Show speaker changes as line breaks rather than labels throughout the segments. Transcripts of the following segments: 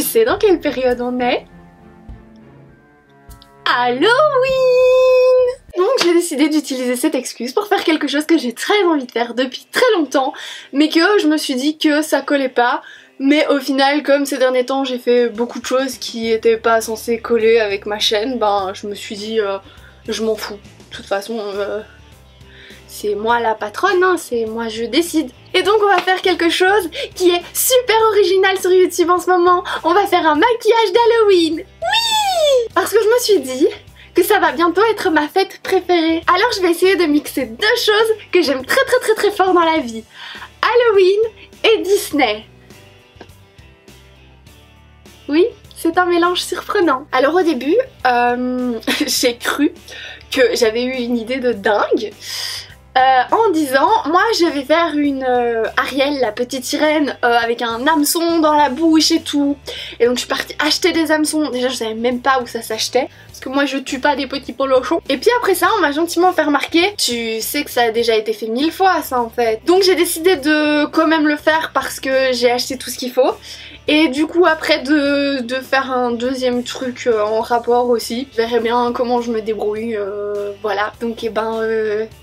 sais dans quelle période on est? Halloween! Donc j'ai décidé d'utiliser cette excuse pour faire quelque chose que j'ai très envie de faire depuis très longtemps, mais que je me suis dit que ça collait pas. Mais au final, comme ces derniers temps j'ai fait beaucoup de choses qui étaient pas censées coller avec ma chaîne, ben je me suis dit je m'en fous. De toute façon, c'est moi la patronne, hein, c'est moi je décide. Et donc on va faire quelque chose qui est super original sur YouTube en ce moment. On va faire un maquillage d'Halloween. Oui! Parce que je me suis dit que ça va bientôt être ma fête préférée. Alors je vais essayer de mixer deux choses que j'aime très fort dans la vie. Halloween et Disney. Oui, c'est un mélange surprenant. Alors au début, j'ai cru que j'avais eu une idée de dingue. En disant, moi je vais faire une Ariel, la petite sirène, avec un hameçon dans la bouche et tout. Et donc je suis partie acheter des hameçons. Déjà je savais même pas où ça s'achetait, parce que moi je tue pas des petits polochons. Et puis après ça on m'a gentiment fait remarquer, tu sais que ça a déjà été fait 1000 fois ça en fait. Donc j'ai décidé de quand même le faire parce que j'ai acheté tout ce qu'il faut. Et du coup après de faire un deuxième truc en rapport aussi, je verrai bien comment je me débrouille, voilà. Donc et ben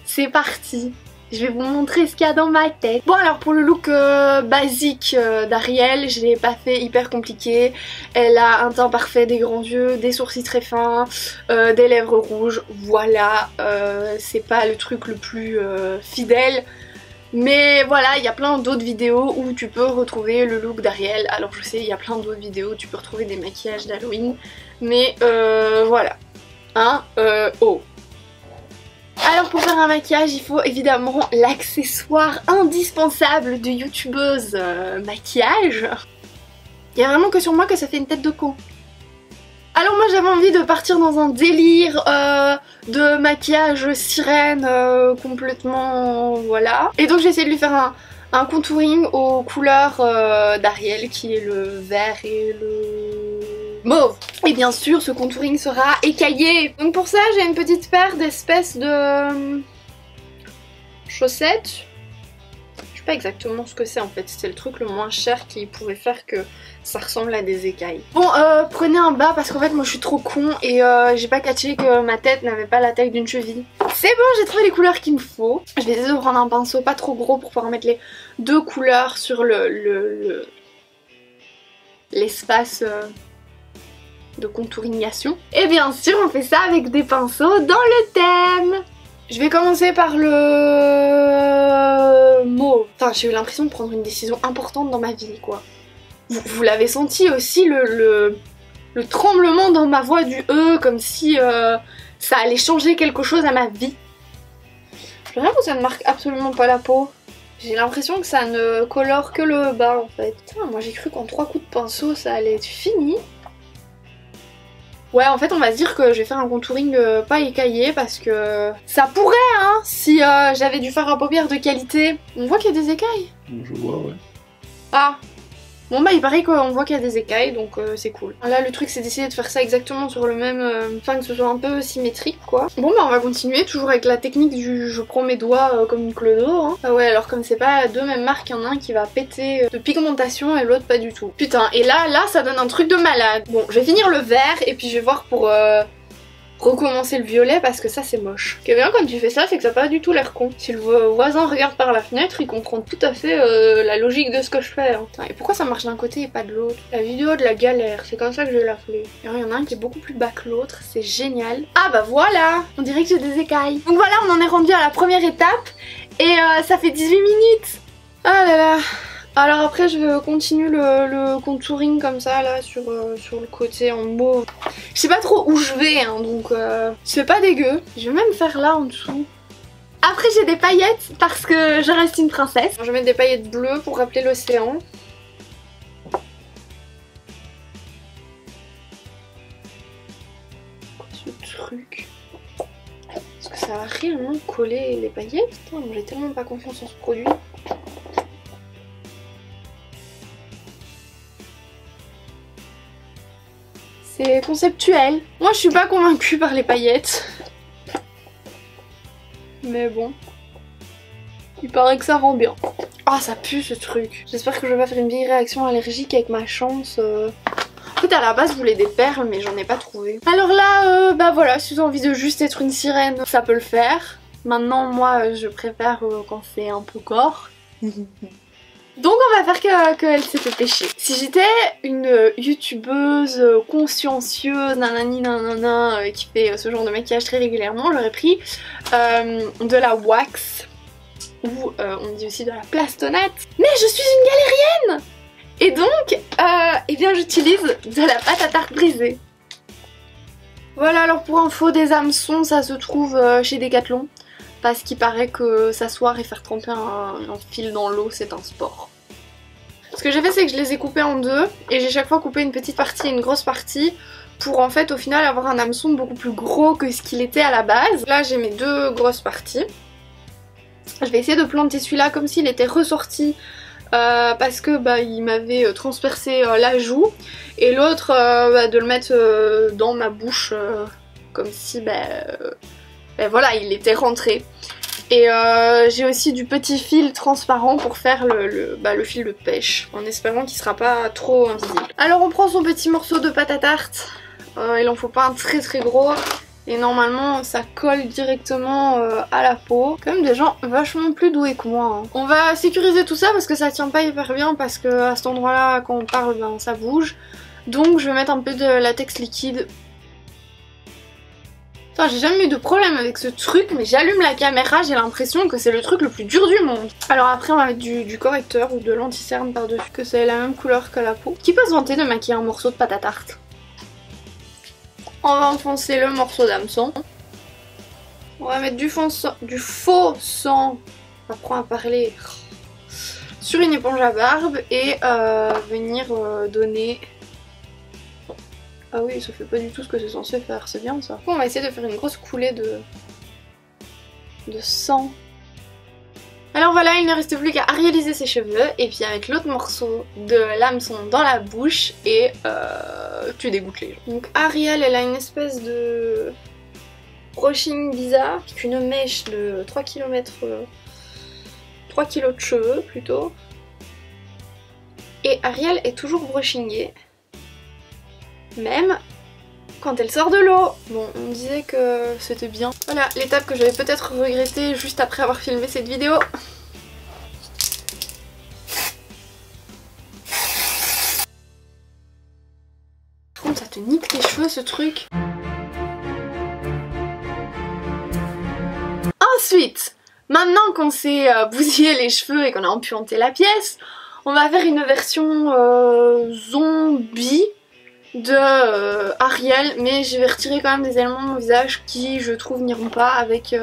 c'est parti. Je vais vous montrer ce qu'il y a dans ma tête. Bon alors pour le look basique d'Ariel, je l'ai pas fait hyper compliqué. Elle a un teint parfait, des grands yeux, des sourcils très fins, des lèvres rouges, voilà. C'est pas le truc le plus fidèle. Mais voilà, il y a plein d'autres vidéos où tu peux retrouver le look d'Ariel. Alors je sais, il y a plein d'autres vidéos où tu peux retrouver des maquillages d'Halloween. Mais voilà. Hein, oh. Alors pour faire un maquillage, il faut évidemment l'accessoire indispensable de youtubeuse maquillage. Il y a vraiment que sur moi que ça fait une tête de con. Alors moi j'avais envie de partir dans un délire de maquillage sirène complètement voilà. Et donc j'ai essayé de lui faire un contouring aux couleurs d'Ariel qui est le vert et le mauve. Et bien sûr ce contouring sera écaillé. Donc pour ça j'ai une petite paire d'espèces de chaussettes. Je sais pas exactement ce que c'est en fait, c'est le truc le moins cher qui pouvait faire que ça ressemble à des écailles. Bon prenez un bas parce qu'en fait moi je suis trop con et j'ai pas catché que ma tête n'avait pas la taille d'une cheville. C'est bon, j'ai trouvé les couleurs qu'il me faut. Je vais essayer de prendre un pinceau pas trop gros pour pouvoir mettre les deux couleurs sur l'espace de contouringation. Et bien sûr on fait ça avec des pinceaux dans le thème. Je vais commencer par le mauve. Enfin j'ai eu l'impression de prendre une décision importante dans ma vie quoi. Vous l'avez senti aussi le tremblement dans ma voix du E, comme si ça allait changer quelque chose à ma vie. J'ai l'impression que ça ne marque absolument pas la peau. J'ai l'impression que ça ne colore que le bas en fait. Putain, moi j'ai cru qu'en 3 coups de pinceau ça allait être fini. Ouais en fait on va se dire que je vais faire un contouring pas écaillé parce que ça pourrait hein si j'avais dû faire un paupière de qualité. On voit qu'il y a des écailles.
Je vois ouais.
Ah. Bon bah il paraît qu'on voit qu'il y a des écailles donc c'est cool. Là le truc c'est d'essayer de faire ça exactement sur le même... Enfin que ce soit un peu symétrique quoi. Bon bah on va continuer toujours avec la technique du je prends mes doigts comme une clodo hein. Ah ouais alors comme c'est pas deux mêmes marques, il y en a un qui va péter de pigmentation et l'autre pas du tout. Putain et là ça donne un truc de malade. Bon je vais finir le vert et puis je vais voir pour... recommencer le violet parce que ça c'est moche. Ce qui est bien quand tu fais ça c'est que ça n'a pas du tout l'air con. Si le voisin regarde par la fenêtre il comprend tout à fait la logique de ce que je fais. Hein. Et pourquoi ça marche d'un côté et pas de l'autre? La vidéo de la galère, c'est comme ça que je vais l'appeler. Alors il y en a un qui est beaucoup plus bas que l'autre, c'est génial. Ah bah voilà, on dirait que j'ai des écailles. Donc voilà on en est rendu à la première étape et ça fait 18 minutes. Ah là là. Alors après je continue le contouring comme ça là sur le côté en mauve. Je sais pas trop où je vais hein, donc c'est pas dégueu. Je vais même faire là en dessous. Après j'ai des paillettes parce que je reste une princesse. Je vais mettre des paillettes bleues pour rappeler l'océan. Quoi ce truc? Est-ce que ça va réellement coller les paillettes? Putain, j'ai tellement pas confiance en ce produit. C'est conceptuel. Moi je suis pas convaincue par les paillettes. Mais bon. Il paraît que ça rend bien. Ah ça pue ce truc. J'espère que je vais pas faire une vieille réaction allergique avec ma chance. fait à la base je voulais des perles mais j'en ai pas trouvé. Alors là bah voilà, si vous avez envie de juste être une sirène ça peut le faire. Maintenant moi je préfère quand c'est un peu gore. Donc on va faire qu'elle s'est fait pêcher. Si j'étais une youtubeuse consciencieuse nanani nanana qui fait ce genre de maquillage très régulièrement, j'aurais pris de la wax ou on dit aussi de la plastonnette. Mais je suis une galérienne et donc eh bien j'utilise de la pâte à tarte brisée. Voilà, alors pour info, des hameçons ça se trouve chez Decathlon. Parce qu'il paraît que s'asseoir et faire tremper un fil dans l'eau c'est un sport. Ce que j'ai fait c'est que je les ai coupés en deux et j'ai chaque fois coupé une petite partie et une grosse partie pour en fait au final avoir un hameçon beaucoup plus gros que ce qu'il était à la base. Là j'ai mes deux grosses parties. Je vais essayer de planter celui-là comme s'il était ressorti parce que bah, il m'avait transpercé la joue et l'autre bah, de le mettre dans ma bouche comme si ben voilà, il était rentré. Et j'ai aussi du petit fil transparent pour faire le fil de pêche, en espérant qu'il sera pas trop invisible. Alors on prend son petit morceau de pâte à tarte, il en faut pas un très très gros, et normalement ça colle directement à la peau. Quand même des gens vachement plus doués que moi. Hein. On va sécuriser tout ça parce que ça tient pas hyper bien, parce que à cet endroit là quand on parle ben, ça bouge. Donc je vais mettre un peu de latex liquide. J'ai jamais eu de problème avec ce truc, mais j'allume la caméra, j'ai l'impression que c'est le truc le plus dur du monde. Alors après on va mettre du correcteur ou de l'anti-cerne par-dessus, que c'est la même couleur que la peau. Qui peut se vanter de maquiller un morceau de pâte à tarte? On va enfoncer le morceau d'hameçon. On va mettre du faux sang, apprends à parler, sur une éponge à barbe et venir donner... Ah oui, ça fait pas du tout ce que c'est censé faire, c'est bien ça. On va essayer de faire une grosse coulée de sang. Alors voilà, il ne reste plus qu'à arialiser ses cheveux et puis à mettre l'autre morceau de l'hameçon dans la bouche et tu dégoûtes les gens. Donc Ariel, elle a une espèce de brushing bizarre, une mèche de 3 km de cheveux plutôt. Et Ariel est toujours brushingée. Même quand elle sort de l'eau. Bon, on disait que c'était bien. Voilà, l'étape que j'avais peut-être regrettée juste après avoir filmé cette vidéo. Ça te nique tes cheveux ce truc. Ensuite, maintenant qu'on s'est bousillé les cheveux et qu'on a empuanté la pièce, on va faire une version zombie de Ariel, mais je vais retirer quand même des éléments de mon visage qui je trouve n'iront pas avec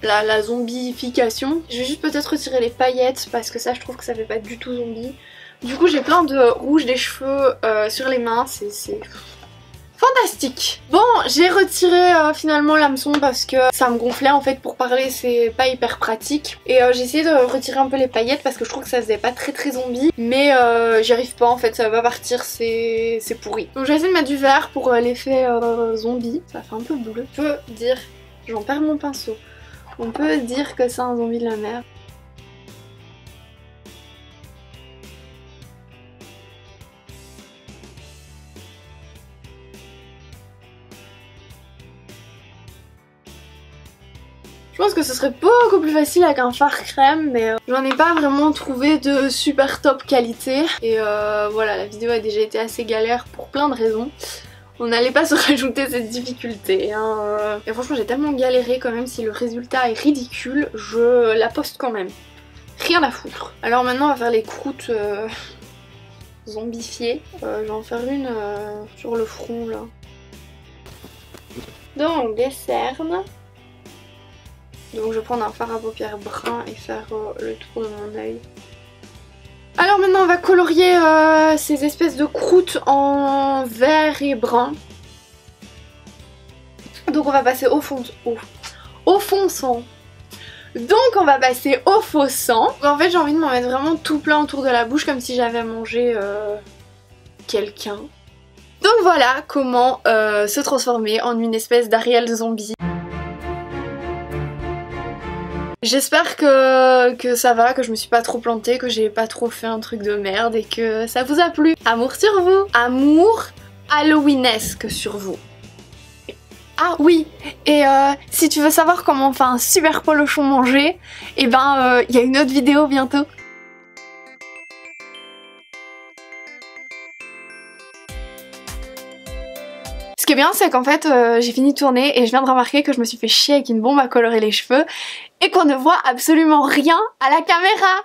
la zombification. Je vais juste peut-être retirer les paillettes parce que ça je trouve que ça fait pas du tout zombie. Du coup j'ai plein de rouge des cheveux sur les mains, c'est fantastique. Bon, j'ai retiré finalement l'hameçon parce que ça me gonflait en fait, pour parler c'est pas hyper pratique. Et j'ai essayé de retirer un peu les paillettes parce que je trouve que ça faisait pas très zombie. Mais j'y arrive pas en fait, ça va partir, c'est pourri. Donc j'ai essayé de mettre du vert pour l'effet zombie. Ça fait un peu boule. On peut dire, j'en perds mon pinceau, on peut dire que c'est un zombie de la mer. Je pense que ce serait beaucoup plus facile avec un fard crème, mais j'en ai pas vraiment trouvé de super top qualité. Et voilà, la vidéo a déjà été assez galère pour plein de raisons. On n'allait pas se rajouter cette difficulté. Hein. Et franchement j'ai tellement galéré quand même, si le résultat est ridicule, je la poste quand même. Rien à foutre. Alors maintenant on va faire les croûtes zombifiées. Je vais en faire une sur le front là. Donc des cernes. Donc je vais prendre un fard à paupières brun et faire le tour de mon œil. Alors maintenant on va colorier ces espèces de croûtes en vert et brun. Donc on va passer au fond sang. Donc on va passer au faux sang. En fait j'ai envie de m'en mettre vraiment tout plein autour de la bouche comme si j'avais mangé quelqu'un. Donc voilà comment se transformer en une espèce d'Ariel zombie. J'espère que ça va, que je me suis pas trop plantée, que j'ai pas trop fait un truc de merde et que ça vous a plu. Amour sur vous! Amour halloweenesque sur vous. Ah oui, et si tu veux savoir comment on fait un super polochon mangé, et ben il y a une autre vidéo bientôt. Ce qui est bien, c'est qu'en fait j'ai fini de tourner et je viens de remarquer que je me suis fait chier avec une bombe à colorer les cheveux et qu'on ne voit absolument rien à la caméra.